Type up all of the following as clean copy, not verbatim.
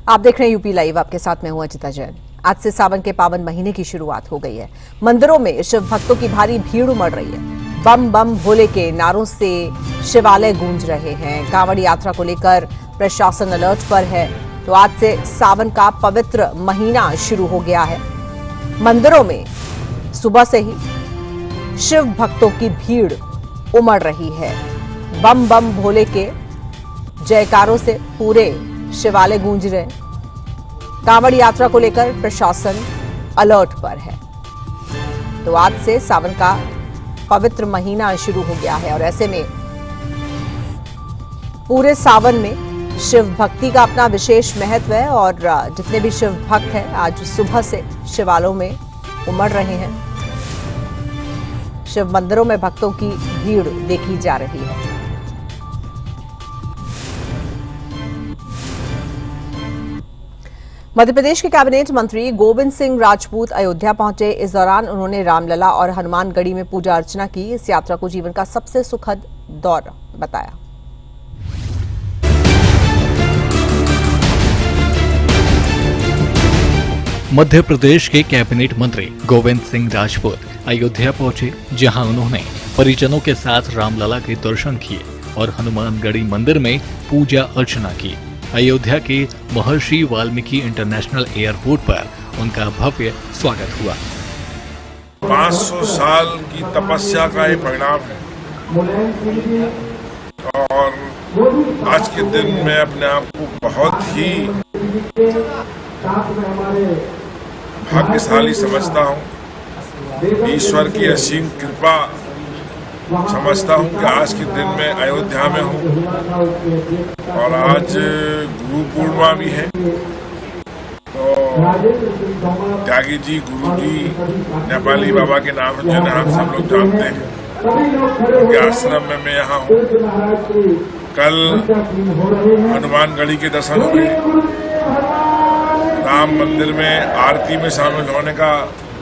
आप देख रहे हैं यूपी लाइव, आपके साथ मैं हूं अजिता जैन। आज से सावन के पावन महीने की शुरुआत हो गई है। मंदिरों में शिव भक्तों की भारी भीड़ उमड़ रही है। बम बम भोले के नारों से शिवालय गूंज रहे हैं। कांवड़ यात्रा को लेकर प्रशासन अलर्ट पर है। तो आज से सावन का पवित्र महीना शुरू हो गया है। मंदिरों में सुबह से ही शिव भक्तों की भीड़ उमड़ रही है। बम बम भोले के जयकारों से पूरे शिवालय गूंज रहे। कांवड़ यात्रा को लेकर प्रशासन अलर्ट पर है। तो आज से सावन का पवित्र महीना शुरू हो गया है और ऐसे में पूरे सावन में शिव भक्ति का अपना विशेष महत्व है और जितने भी शिव भक्त हैं आज सुबह से शिवालयों में उमड़ रहे हैं। शिव मंदिरों में भक्तों की भीड़ देखी जा रही है। मध्य प्रदेश के कैबिनेट मंत्री गोविंद सिंह राजपूत अयोध्या पहुंचे। इस दौरान उन्होंने रामलला और हनुमानगढ़ी में पूजा अर्चना की। इस यात्रा को जीवन का सबसे सुखद दौर बताया। मध्य प्रदेश के कैबिनेट मंत्री गोविंद सिंह राजपूत अयोध्या पहुंचे, जहां उन्होंने परिजनों के साथ रामलला के दर्शन किए और हनुमानगढ़ी मंदिर में पूजा अर्चना की। अयोध्या के महर्षि वाल्मीकि इंटरनेशनल एयरपोर्ट पर उनका भव्य स्वागत हुआ। 500 साल की तपस्या का ये परिणाम है और आज के दिन मैं अपने आप को बहुत ही भाग्यशाली समझता हूँ। ईश्वर की असीम कृपा समझता हूँ कि आज के दिन में अयोध्या में हूँ और आज गुरु पूर्णिमा भी है। तो त्यागी जी, गुरु जी, नेपाली बाबा के नाम से जिन्हें हम सब लोग जानते हैं, उनके आश्रम में मैं यहाँ हूँ। कल हनुमानगढ़ी के दर्शन हुए। राम मंदिर में आरती में शामिल होने का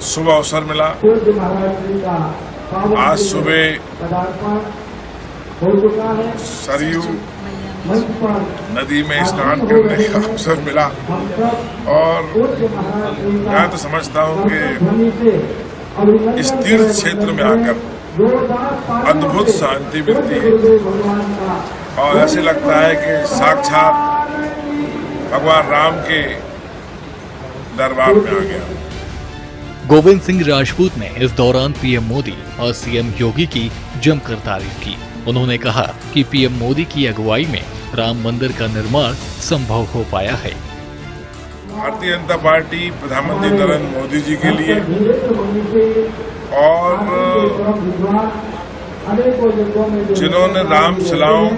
शुभ अवसर मिला। आज सुबह सरयू नदी में स्नान करने का अवसर मिला और मैं तो समझता हूँ कि इस तीर्थ क्षेत्र में आकर अद्भुत शांति मिलती है और ऐसे लगता है कि साक्षात भगवान राम के दरबार में आ गया। गोविंद सिंह राजपूत ने इस दौरान पीएम मोदी और सीएम योगी की जमकर तारीफ की। उन्होंने कहा कि पीएम मोदी की अगुवाई में राम मंदिर का निर्माण संभव हो पाया है। भारतीय जनता पार्टी प्रधानमंत्री नरेंद्र मोदी जी के लिए और जिन्होंने रामशिलाओं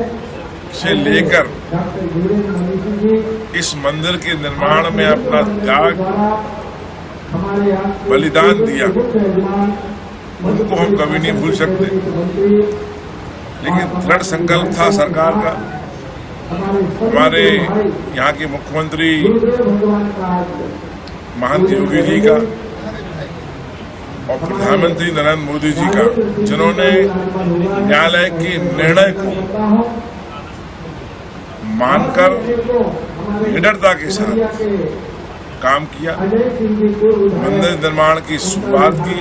से लेकर इस मंदिर के निर्माण में अपना त्याग बलिदान दिया, उनको हम कभी नहीं भूल सकते। लेकिन दृढ़ संकल्प था सरकार का, हमारे यहाँ के मुख्यमंत्री महंत योगी जी का और प्रधानमंत्री नरेंद्र मोदी जी का, जिन्होंने न्यायालय के निर्णय को मानकर निडरता के साथ काम किया, मंदिर निर्माण की शुरुआत की।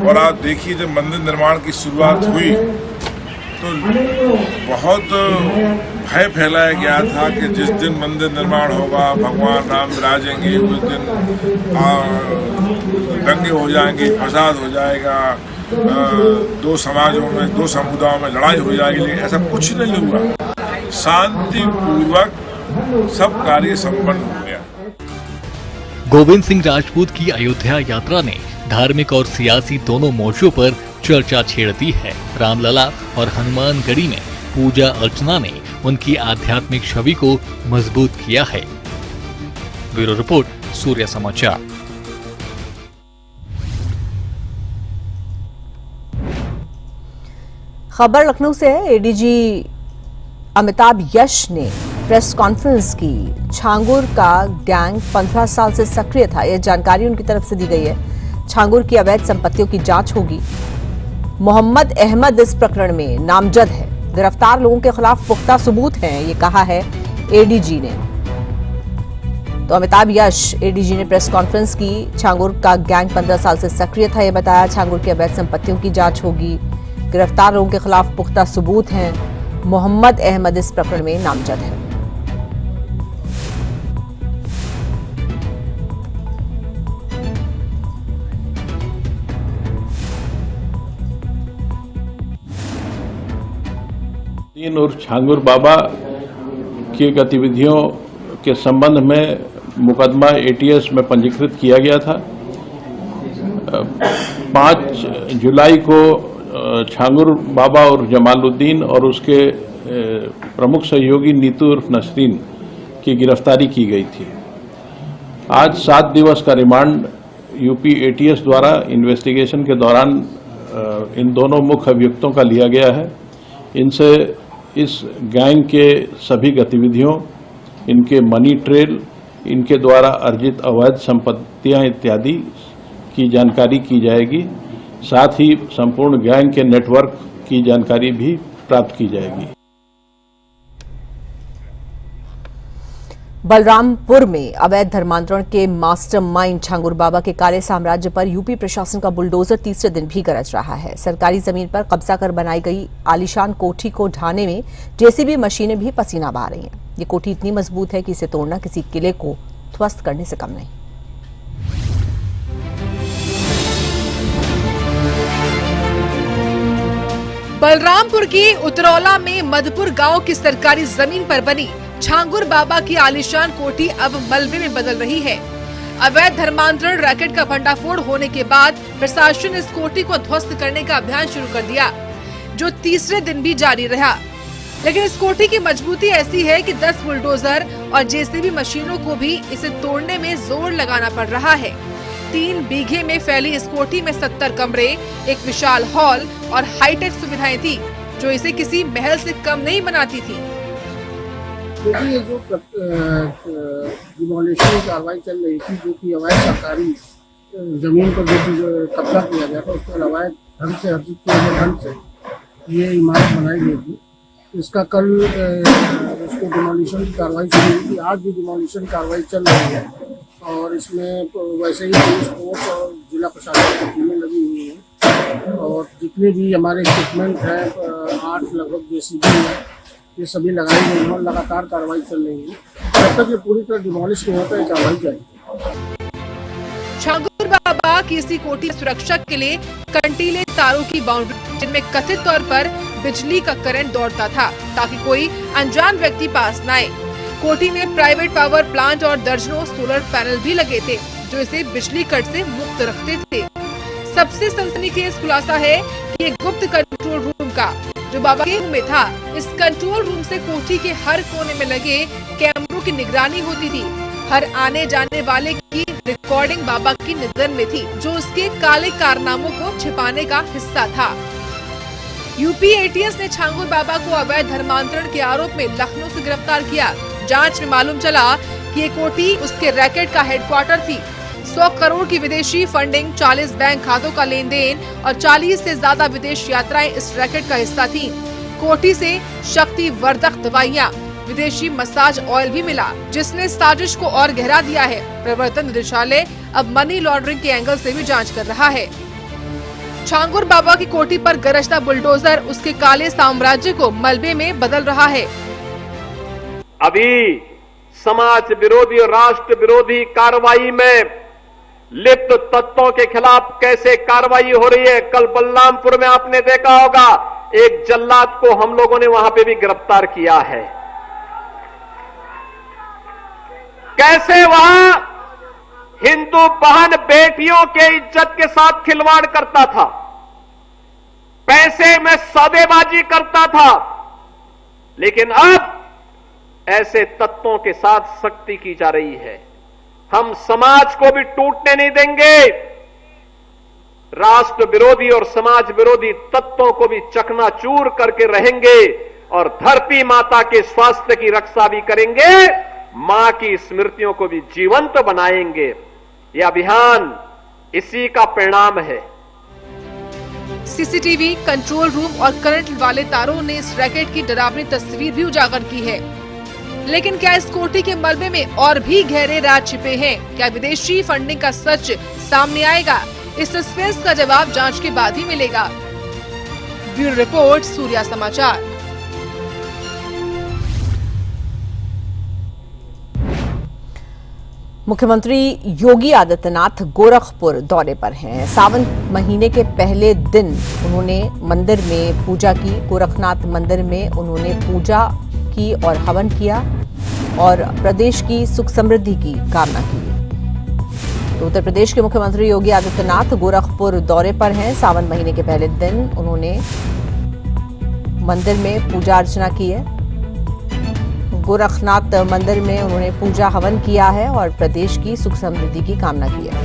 और आप देखिए, जब मंदिर निर्माण की शुरुआत हुई तो बहुत भय फैलाया गया था कि जिस दिन मंदिर निर्माण होगा, भगवान राम विराजेंगे, उस दिन दंगे हो जाएंगे, फसाद हो जाएगा, दो समाजों में, दो समुदायों में लड़ाई हो जाएगी। लेकिन ऐसा कुछ नहीं हुआ। शांतिपूर्वक सब कार्य संपन्न हो गया। गोविंद सिंह राजपूत की अयोध्या यात्रा ने धार्मिक और सियासी दोनों मोर्चों पर चर्चा छेड़ दी है। रामलला और हनुमानगढ़ी में पूजा अर्चना ने उनकी आध्यात्मिक छवि को मजबूत किया है। ब्यूरो रिपोर्ट, सूर्य समाचार। खबर लखनऊ से है। एडीजी अमिताभ यश ने प्रेस कॉन्फ्रेंस की। छांगुर का गैंग 15 साल से सक्रिय था, यह जानकारी उनकी तरफ से दी गई है। छांगुर की अवैध संपत्तियों की जांच होगी। मोहम्मद अहमद इस प्रकरण में नामजद है। गिरफ्तार लोगों के खिलाफ पुख्ता सबूत हैं, ये कहा है एडीजी ने। तो अमिताभ यश एडीजी ने प्रेस कॉन्फ्रेंस की। छांगुर का गैंग 15 साल से सक्रिय था, यह बताया। छांगुर की अवैध संपत्तियों की जांच होगी। गिरफ्तार लोगों के खिलाफ पुख्ता सबूत हैं। मोहम्मद अहमद इस प्रकरण में नामजद है। और छांगुर बाबा की गतिविधियों के संबंध में मुकदमा एटीएस में पंजीकृत किया गया था। 5 जुलाई को छांगुर बाबा और जमालुद्दीन और उसके प्रमुख सहयोगी नीतू उर्फ नसरीन की गिरफ्तारी की गई थी। आज 7 दिवस का रिमांड यूपी एटीएस द्वारा इन्वेस्टिगेशन के दौरान इन दोनों मुख्य अभियुक्तों का लिया गया है। इनसे इस गैंग के सभी गतिविधियों, इनके मनी ट्रेल, इनके द्वारा अर्जित अवैध संपत्तियां इत्यादि की जानकारी की जाएगी। साथ ही संपूर्ण गैंग के नेटवर्क की जानकारी भी प्राप्त की जाएगी। बलरामपुर में अवैध धर्मांतरण के मास्टरमाइंड छांगुर बाबा के काले साम्राज्य पर यूपी प्रशासन का बुलडोजर तीसरे दिन भी गरज रहा है। सरकारी जमीन पर कब्जा कर बनाई गई आलीशान कोठी को ढाने में जेसीबी मशीनें भी पसीना बहा रही हैं। ये कोठी इतनी मजबूत है कि इसे तोड़ना किसी किले को ध्वस्त करने से कम नहीं। बलरामपुर की उतरौला में मधुपुर गांव की सरकारी जमीन पर बनी छांगुर बाबा की आलीशान कोठी अब मलबे में बदल रही है। अवैध धर्मांतरण रैकेट का भंडाफोड़ होने के बाद प्रशासन ने इस कोठी को ध्वस्त करने का अभियान शुरू कर दिया, जो तीसरे दिन भी जारी रहा। लेकिन इस कोठी की मजबूती ऐसी है कि 10 बुलडोजर और जेसीबी मशीनों को भी इसे तोड़ने में जोर लगाना पड़ रहा है। 3 बीघे में फैली इस कोठी में 70 कमरे, एक विशाल हॉल और हाईटेक सुविधाएं थी, जो इसे किसी महल से कम नहीं बनाती थी। देखिए, ये जो डिमोलिशन की कार्रवाई चल रही थी, जो कि अवैध सरकारी जमीन पर जो कब्जा किया गया था, उस पर अवैध ढंग से अर्जित किए गए ढंग से ये इमारत बनाई गई थी। इसका कल उसको डिमोलिशन की कार्रवाई शुरू हुई थी। आज भी डिमोलिशन कार्रवाई चल रही है और इसमें वैसे ही पुलिस फोर्स और जिला प्रशासन की टीमें लगी हुई हैं और जितने भी हमारे इक्विपमेंट हैं 8 लगभग जेसीबी है, ये सभी लगाई गई हैं और लगातार कार्रवाई चल रही है। जब तक ये पूरी तरह डिमोलिश नहीं होता है, कार्रवाई जाएगी। छांगुर बाबा की इसी कोठी सुरक्षा के लिए कंटीले तारों की बाउंड्री, जिनमें कथित तौर पर बिजली का करंट दौड़ता था ताकि कोई अनजान व्यक्ति पास न आए। कोठी में प्राइवेट पावर प्लांट और दर्जनों सोलर पैनल भी लगे थे, जो इसे बिजली कट से मुक्त रखते थे। सबसे सनसनीखेज खुलासा है कि ये गुप्त कंट्रोल रूम का, जो बाबा के रूम में था, इस कंट्रोल रूम से कोठी के हर कोने में लगे कैमरों की निगरानी होती थी। हर आने जाने वाले की रिकॉर्डिंग बाबा की नजर में थी, जो उसके काले कारनामों को छिपाने का हिस्सा था। यूपी एटीएस ने छांगुर बाबा को अवैध धर्मांतरण के आरोप में लखनऊ से गिरफ्तार किया। जांच में मालूम चला कि ये कोठी उसके रैकेट का हेडक्वार्टर थी। 100 करोड़ की विदेशी फंडिंग, 40 बैंक खातों का लेन देन और 40 से ज्यादा विदेश यात्राएं इस रैकेट का हिस्सा थी। कोठी से शक्ति वर्धक दवाइयां, विदेशी मसाज ऑयल भी मिला, जिसने साजिश को और गहरा दिया है। प्रवर्तन निदेशालय अब मनी लॉन्ड्रिंग के एंगल से भी जांच कर रहा है। छांगुर बाबा की कोठी पर गरजता बुलडोजर उसके काले साम्राज्य को मलबे में बदल रहा है। अभी समाज विरोधी और राष्ट्र विरोधी कार्रवाई में लिप्त तत्वों के खिलाफ कैसे कार्रवाई हो रही है। कल बलरामपुर में आपने देखा होगा, एक जल्लाद को हम लोगों ने वहां पे भी गिरफ्तार किया है। कैसे वहां हिंदू बहन बेटियों के इज्जत के साथ खिलवाड़ करता था, पैसे में सौदेबाजी करता था, लेकिन अब ऐसे तत्वों के साथ सख्ती की जा रही है। हम समाज को भी टूटने नहीं देंगे, राष्ट्र विरोधी और समाज विरोधी तत्वों को भी चकनाचूर करके रहेंगे और धरती माता के स्वास्थ्य की रक्षा भी करेंगे, मां की स्मृतियों को भी जीवंत बनाएंगे। यह अभियान इसी का परिणाम है। सीसीटीवी, कंट्रोल रूम और करंट वाले तारों ने इस रैकेट की डरावनी तस्वीर भी उजागर की है। लेकिन क्या इस कोठी के मलबे में और भी गहरे राज छिपे हैं? क्या विदेशी फंडिंग का सच सामने आएगा? इस सस्पेंस का जवाब जांच के बाद ही मिलेगा। ब्यूरो रिपोर्ट, सूर्या समाचार। मुख्यमंत्री योगी आदित्यनाथ गोरखपुर दौरे पर हैं। सावन महीने के पहले दिन उन्होंने मंदिर में पूजा की। गोरखनाथ मंदिर में उन्होंने पूजा की और हवन किया और प्रदेश की सुख समृद्धि की कामना की। तो उत्तर प्रदेश के मुख्यमंत्री योगी आदित्यनाथ गोरखपुर दौरे पर हैं। सावन महीने के पहले दिन उन्होंने मंदिर में पूजा अर्चना की है। गोरखनाथ मंदिर में उन्होंने पूजा हवन किया है और प्रदेश की सुख समृद्धि की कामना की है।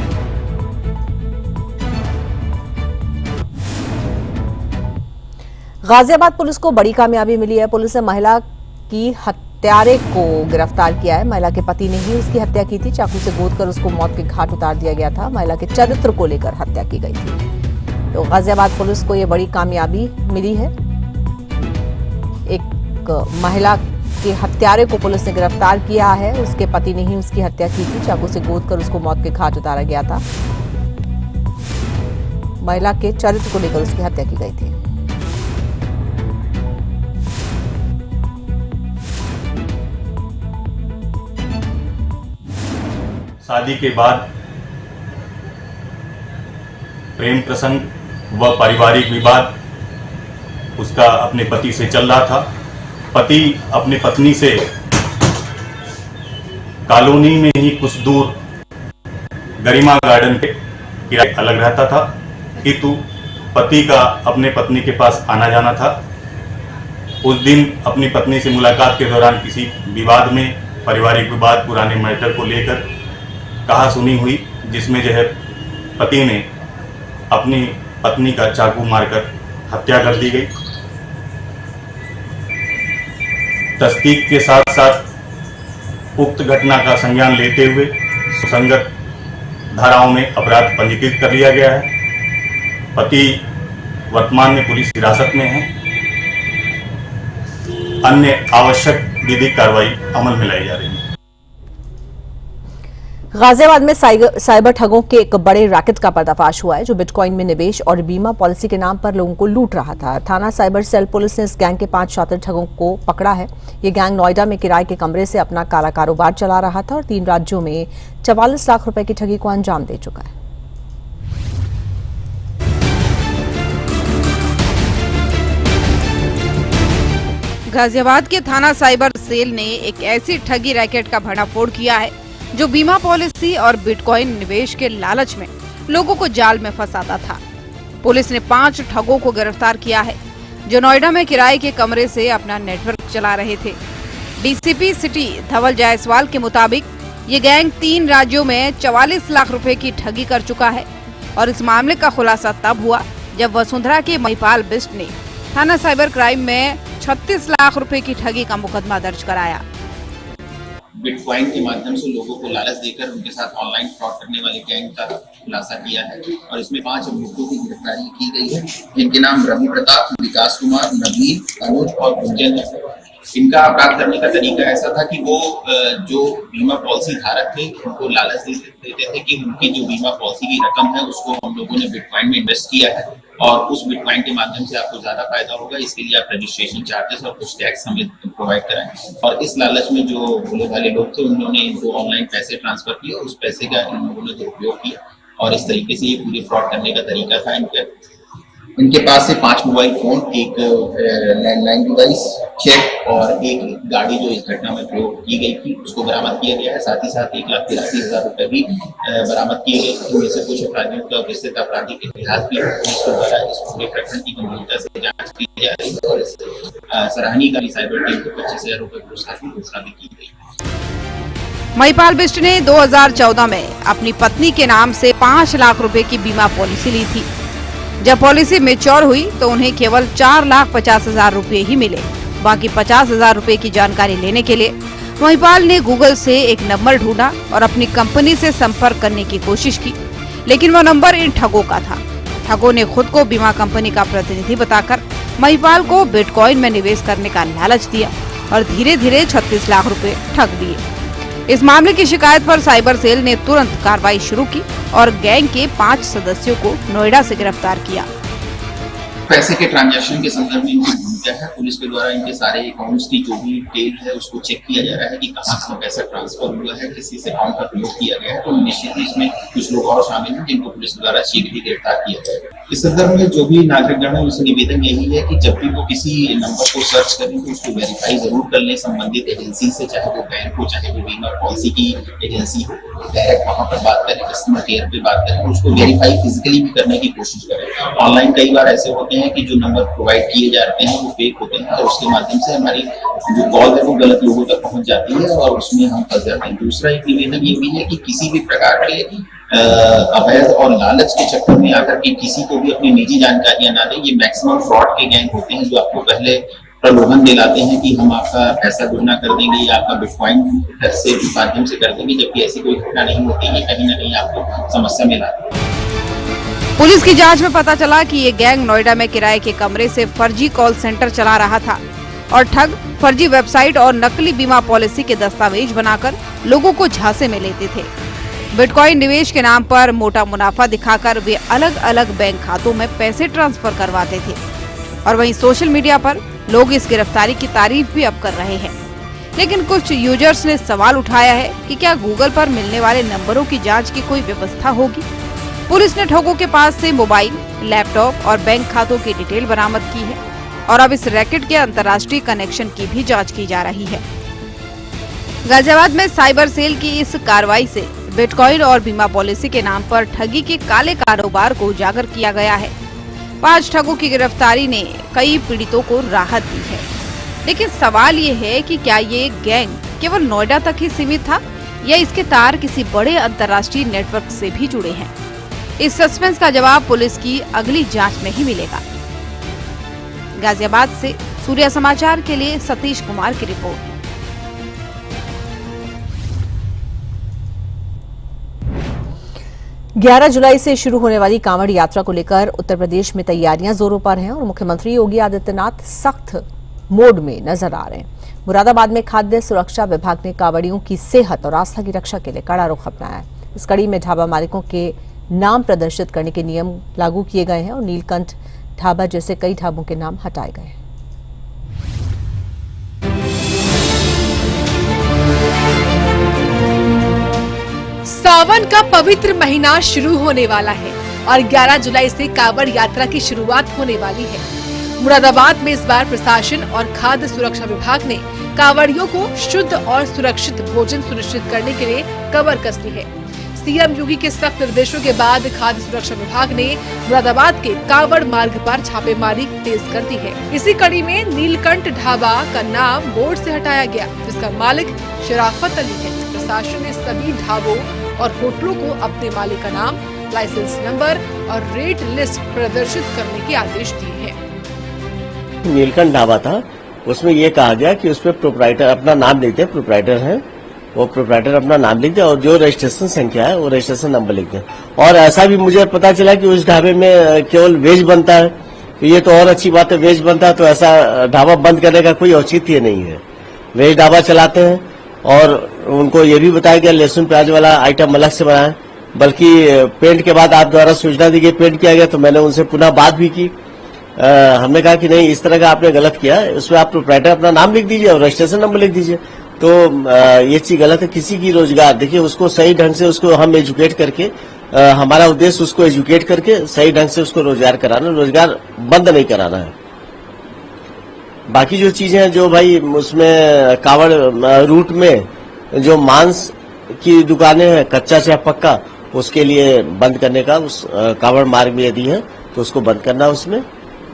गाजियाबाद पुलिस को बड़ी कामयाबी मिली है। पुलिस ने महिला की हत्यारे को गिरफ्तार किया है। महिला के पति ने ही उसकी हत्या की थी। चाकू से गोदकर उसको मौत के घाट उतार दिया गया था। महिला के चरित्र को लेकर हत्या की गई थी। तो गाजियाबाद पुलिस को यह बड़ी कामयाबी मिली है। एक महिला के हत्यारे को पुलिस ने गिरफ्तार किया है। उसके पति ने ही उसकी हत्या की थी। चाकू से गोदकर उसको मौत के घाट उतारा गया था। महिला के चरित्र को लेकर उसकी हत्या की गई थी। शादी के बाद प्रेम प्रसंग व पारिवारिक विवाद उसका अपने पति से चल रहा था। पति अपने पत्नी से कॉलोनी में ही कुछ दूर गरिमा गार्डन के किराए अलग रहता था, किंतु पति का अपने पत्नी के पास आना जाना था। उस दिन अपनी पत्नी से मुलाकात के दौरान किसी विवाद में, पारिवारिक विवाद, पुराने मैटर को लेकर कहा सुनी हुई, जिसमें जो है पति ने अपनी पत्नी का चाकू मारकर हत्या कर दी गई। तस्दीक के साथ साथ उक्त घटना का संज्ञान लेते हुए सुसंगत धाराओं में अपराध पंजीकृत कर लिया गया है। पति वर्तमान में पुलिस हिरासत में है। अन्य आवश्यक विधिक कार्रवाई अमल में लाई जा रही है। गाजियाबाद में साइबर ठगों के एक बड़े रैकेट का पर्दाफाश हुआ है, जो बिटकॉइन में निवेश और बीमा पॉलिसी के नाम पर लोगों को लूट रहा था। थाना साइबर सेल पुलिस ने इस गैंग के 5 शातिर ठगों को पकड़ा है। ये गैंग नोएडा में किराए के कमरे से अपना काला कारोबार चला रहा था और 3 राज्यों में 44 लाख रुपए की ठगी को अंजाम दे चुका है। गाजियाबाद के थाना साइबर सेल ने एक ऐसी ठगी रैकेट का भंडाफोड़ किया है जो बीमा पॉलिसी और बिटकॉइन निवेश के लालच में लोगों को जाल में फंसाता था। पुलिस ने 5 ठगों को गिरफ्तार किया है, जो नोएडा में किराए के कमरे से अपना नेटवर्क चला रहे थे। डीसीपी सिटी धवल जायसवाल के मुताबिक ये गैंग 3 राज्यों में 44 लाख रुपए की ठगी कर चुका है और इस मामले का खुलासा तब हुआ जब वसुंधरा के महिपाल बिष्ट ने थाना साइबर क्राइम में 36 लाख रुपए की ठगी का मुकदमा दर्ज कराया। बिटकॉइन के माध्यम से लोगों को लालच देकर उनके साथ ऑनलाइन फ्रॉड करने वाले गैंग का खुलासा किया है और इसमें 5 अभियुक्तों की गिरफ्तारी की गई है। इनके नाम रवि प्रताप, विकास कुमार, नवीन, अनुज और गुंजन है। इनका अपराध करने का तरीका ऐसा था कि वो जो बीमा पॉलिसी धारक थे उनको लालच देते थे कि उनकी जो बीमा पॉलिसी की रकम है उसको हम लोगों ने बिटकॉइन में इन्वेस्ट किया है और उस बिटकॉइन के माध्यम से आपको ज्यादा फायदा होगा, इसके लिए आप रजिस्ट्रेशन चार्जेस और कुछ टैक्स हमें प्रोवाइड कराएं। और इस लालच में जो भोले भाले लोग थे उन्होंने इनको ऑनलाइन पैसे ट्रांसफर किए, उस पैसे का इन लोगों ने दुरुपयोग किया और इस तरीके से ये पूरी फ्रॉड करने का तरीका था। इनके पास से 5 मोबाइल फोन, एक लैंडलाइन डिवाइस, चेक और एक गाड़ी जो इस घटना में प्रयोग की गई थी उसको बरामद किया गया है। साथ ही साथ 1,83,000 रुपए भी बरामद किए गए। इनमें से कुछ अपराधियों का विस्तृत आपराधिक इतिहास भी पुलिस द्वारा इस पूरे प्रकरण की गंभीरता से जांच की जा रही है और इस सराहनीय का साइबर टीम को 25,000 रुपए पुरस्कार की घोषणा भी की गई। महिपाल बिष्ट ने 2014 में अपनी पत्नी के नाम से 5 लाख रुपए की बीमा पॉलिसी ली थी। जब पॉलिसी मैच्योर हुई तो उन्हें केवल 4,50,000 रुपए ही मिले। बाकी 50,000 रुपए की जानकारी लेने के लिए महिपाल ने गूगल से एक नंबर ढूंढा और अपनी कंपनी से संपर्क करने की कोशिश की, लेकिन वो नंबर इन ठगों का था। ठगों ने खुद को बीमा कंपनी का प्रतिनिधि बताकर महिपाल को बिटकॉइन में निवेश करने का लालच दिया और धीरे धीरे 36 लाख रुपए ठग लिए। इस मामले की शिकायत पर साइबर सेल ने तुरंत कार्रवाई शुरू की और गैंग के 5 सदस्यों को नोएडा से गिरफ्तार किया। पैसे के ट्रांजैक्शन के संदर्भ में इनकी भूमिका है। पुलिस के द्वारा इनके सारे अकाउंट्स की जो भी डिटेल है उसको चेक किया जा रहा है कि कहाँ पैसा ट्रांसफर हुआ है, किसी से अकाउंट का प्रयोग किया गया है। तो निश्चित ही इसमें कुछ लोग और शामिल हैं जिनको पुलिस द्वारा शीघ्र ही गिरफ्तार किया जाएगा। इस संदर्भ में जो भी नागरिकगण है उनसे निवेदन यही है कि जब भी वो किसी नंबर को सर्च करें तो उसको वेरीफाई जरूर कर लें संबंधित एजेंसी से, चाहे वो बैंक हो, चाहे वो बीमा पॉलिसी की एजेंसी हो। डायरेक्ट वहां पर बात करें, कस्टमर केयर पे बात करें, उसको वेरीफाई फिजिकली भी करने की कोशिश करें। ऑनलाइन कई बार ऐसे होते हैं कि जो नंबर प्रोवाइड किए जाते हैं वो फेक होते हैं और उसके माध्यम से हमारी जो कॉल है वो गलत लोगों तक पहुंच जाती है और उसमें हम फंस जाते हैं। दूसरा एक निवेदन ये भी है कि किसी भी प्रकार के अवैध और लालच के चक्कर में आकर के किसी को भी अपनी निजी जानकारियां ना दें। ये मैक्सिमम फ्रॉड के गैंग होते हैं जो आपको पहले प्रलोभन दिलाते हैं कि हम आपका पैसा दुगना कर देंगे या आपका बिटकॉइन से माध्यम से कर देंगे, जबकि ऐसी कोई घटना नहीं होती है। कहीं ना कहीं आपको समस्या में लाते हैं। पुलिस की जांच में पता चला कि ये गैंग नोएडा में किराए के कमरे से फर्जी कॉल सेंटर चला रहा था और ठग फर्जी वेबसाइट और नकली बीमा पॉलिसी के दस्तावेज बनाकर लोगों को झांसे में लेते थे। बिटकॉइन निवेश के नाम पर मोटा मुनाफा दिखाकर वे अलग अलग बैंक खातों में पैसे ट्रांसफर करवाते थे और वहीं सोशल मीडिया पर लोग इस गिरफ्तारी की तारीफ भी अब कर रहे हैं। लेकिन कुछ यूजर्स ने सवाल उठाया है कि क्या गूगल पर मिलने वाले नंबरों की जांच की कोई व्यवस्था होगी। पुलिस ने ठगों के पास से मोबाइल, लैपटॉप और बैंक खातों की डिटेल बरामद की है और अब इस रैकेट के अंतर्राष्ट्रीय कनेक्शन की भी जांच की जा रही है। गाजियाबाद में साइबर सेल की इस कार्रवाई से बिटकॉइन और बीमा पॉलिसी के नाम पर ठगी के काले कारोबार को उजागर किया गया है। 5 ठगों की गिरफ्तारी ने कई पीड़ितों को राहत दी है। लेकिन सवाल ये है कि क्या ये गैंग केवल नोएडा तक ही सीमित था या इसके तार किसी बड़े अंतर्राष्ट्रीय नेटवर्क से भी जुड़े हैं। इस सस्पेंस का जवाब पुलिस की अगली जांच में ही मिलेगा। गाजियाबाद से सूर्या समाचार के लिए सतीश कुमार की रिपोर्ट। 11 जुलाई से शुरू होने वाली कांवड़ यात्रा को लेकर उत्तर प्रदेश में तैयारियां जोरों पर हैं और मुख्यमंत्री योगी आदित्यनाथ सख्त मोड में नजर आ रहे हैं। मुरादाबाद में खाद्य सुरक्षा विभाग ने कांवड़ियों की सेहत और आस्था की रक्षा के लिए कड़ा रुख अपनाया है। इस कड़ी में ढाबा मालिकों के नाम प्रदर्शित करने के नियम लागू किए गए हैं और नीलकंठ ढाबा जैसे कई ढाबों के नाम हटाए गए हैं। सावन का पवित्र महीना शुरू होने वाला है और 11 जुलाई से कांवड़ यात्रा की शुरुआत होने वाली है। मुरादाबाद में इस बार प्रशासन और खाद्य सुरक्षा विभाग ने कांवड़ियों को शुद्ध और सुरक्षित भोजन सुनिश्चित करने के लिए कमर कस ली है। सीएम योगी के सख्त निर्देशों के बाद खाद्य सुरक्षा विभाग ने मुरादाबाद के कांवड़ मार्ग पर छापेमारी तेज कर दी है। इसी कड़ी में नीलकंठ ढाबा का नाम बोर्ड से हटाया गया, जिसका मालिक शराफत अली है। प्रशासन ने सभी ढाबों और होटलों को अपने मालिक का नाम, लाइसेंस नंबर और रेट लिस्ट प्रदर्शित करने के आदेश दिए हैं। नीलकंठ ढाबा था, उसमें ये कहा गया कि उसमें प्रोप्राइटर अपना नाम लिखते, प्रोप्राइटर है वो प्रोप्राइटर अपना नाम लिख दे और जो रजिस्ट्रेशन संख्या है वो रजिस्ट्रेशन नंबर लिख दे। और ऐसा भी मुझे पता चला कि उस ढाबे में केवल वेज बनता है, तो ये तो और अच्छी बात है। वेज बनता है तो ऐसा ढाबा बंद करने का कोई औचित्य नहीं है। वेज ढाबा चलाते हैं और उनको ये भी बताया गया लहसुन प्याज वाला आइटम अलग से बनाए। बल्कि पेंट के बाद आप द्वारा सूचना दी गई पेंट किया गया, तो मैंने उनसे पुनः बात भी की। हमने कहा कि नहीं, इस तरह का आपने गलत किया, उसमें आप प्रोप्राइटर अपना नाम लिख दीजिए और रजिस्ट्रेशन नंबर लिख दीजिए। तो ये चीज गलत है। किसी की रोजगार देखिए, उसको सही ढंग से उसको हम एजुकेट करके, हमारा उद्देश्य उसको एजुकेट करके सही ढंग से उसको रोजगार कराना, रोजगार बंद नहीं कराना है। बाकी जो चीजें हैं जो भाई उसमें कांवड़ रूट में जो मांस की दुकानें हैं, कच्चा चाहे पक्का, उसके लिए बंद करने का उस कांवड़ मार्ग में यदि है तो उसको बंद करना उसमें।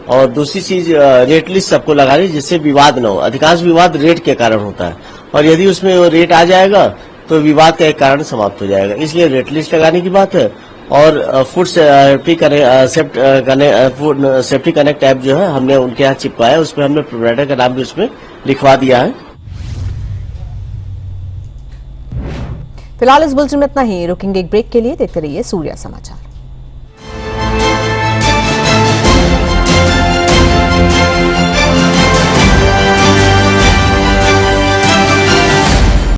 और दूसरी चीज रेट लिस्ट सबको लगानी जिससे विवाद न हो। अधिकांश विवाद रेट के कारण होता है और यदि उसमें वो रेट आ जाएगा तो विवाद का एक कारण समाप्त हो जाएगा। इसलिए रेट लिस्ट लगाने की बात है। और फूड सेफ्टी कनेक्ट ऐप जो है हमने उनके यहाँ चिपकाया, उसमें हमने प्रोवाइडर का नाम भी उसमें लिखवा दिया है। फिलहाल इस बुलेटिन में इतना ही। रुकेंगे एक ब्रेक के लिए। देखते रहिए सूर्या समाचार।